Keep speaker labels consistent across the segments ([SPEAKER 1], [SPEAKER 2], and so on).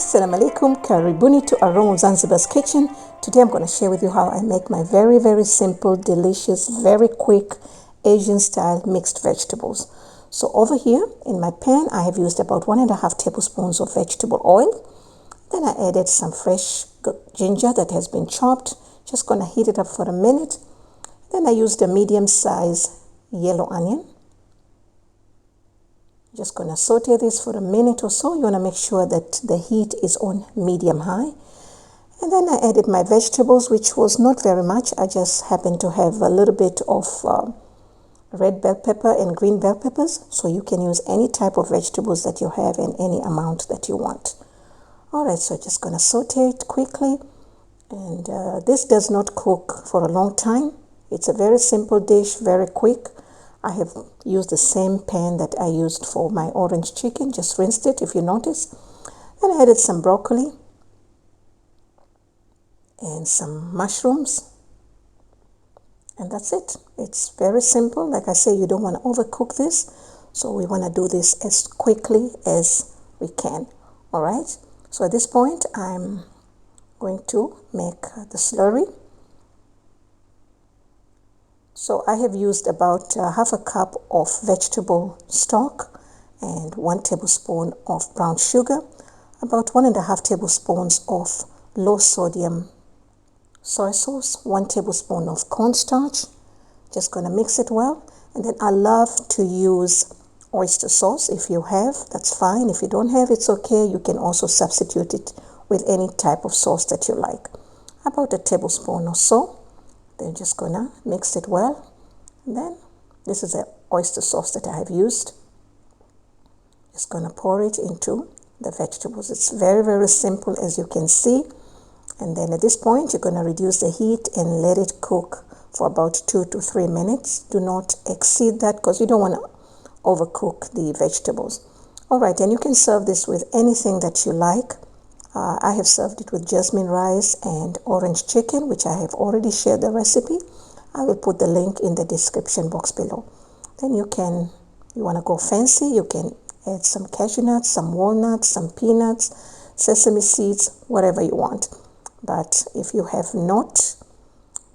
[SPEAKER 1] Assalamu alaikum, karibuni to Aromo Zanzibar's kitchen. Today I'm going to share with you how I make my very simple, delicious, very quick Asian style mixed vegetables. So over here in my pan I have used about 1.5 tablespoons of vegetable oil. Then I added some fresh ginger that has been chopped. Just going to heat it up for a minute. Then I used a medium size yellow onion. Just going to saute this for a minute or so. You want to make sure that the heat is on medium high. And then I added my vegetables, which was not very much. I just happened to have a little bit of red bell pepper and green bell peppers. So you can use any type of vegetables that you have in any amount that you want. Alright, so just going to saute it quickly. And this does not cook for a long time. It's a very simple dish, very quick. I have used the same pan that I used for my orange chicken. Just rinsed it if you notice. Then I added some broccoli and some mushrooms. And that's it. It's very simple. Like I say, you don't want to overcook this. So we want to do this as quickly as we can. Alright. So at this point, I'm going to make the slurry. So I have used about half a cup of vegetable stock and 1 tablespoon of brown sugar, about 1.5 tablespoons of low sodium soy sauce, 1 tablespoon of cornstarch. Just going to mix it well. And then I love to use oyster sauce. If you have, that's fine. If you don't have, it's okay. You can also substitute it with any type of sauce that you like. About a tablespoon or so. Then just gonna mix it well. And then this is the oyster sauce that I have used. Just gonna pour it into the vegetables. It's very simple, as you can see. And then at this point, you're gonna reduce the heat and let it cook for about 2 to 3 minutes. Do not exceed that because you don't want to overcook the vegetables. Alright, and you can serve this with anything that you like. I have served it with jasmine rice and orange chicken, which I have already shared the recipe. I will put the link in the description box below. Then you want to go fancy, you can add some cashew nuts, some walnuts, some peanuts, sesame seeds, whatever you want. But if you have not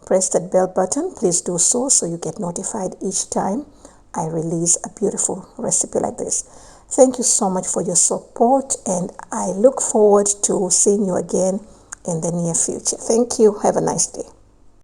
[SPEAKER 1] pressed that bell button, please do so you get notified each time I release a beautiful recipe like this. Thank you so much for your support, and I look forward to seeing you again in the near future. Thank you. Have a nice day.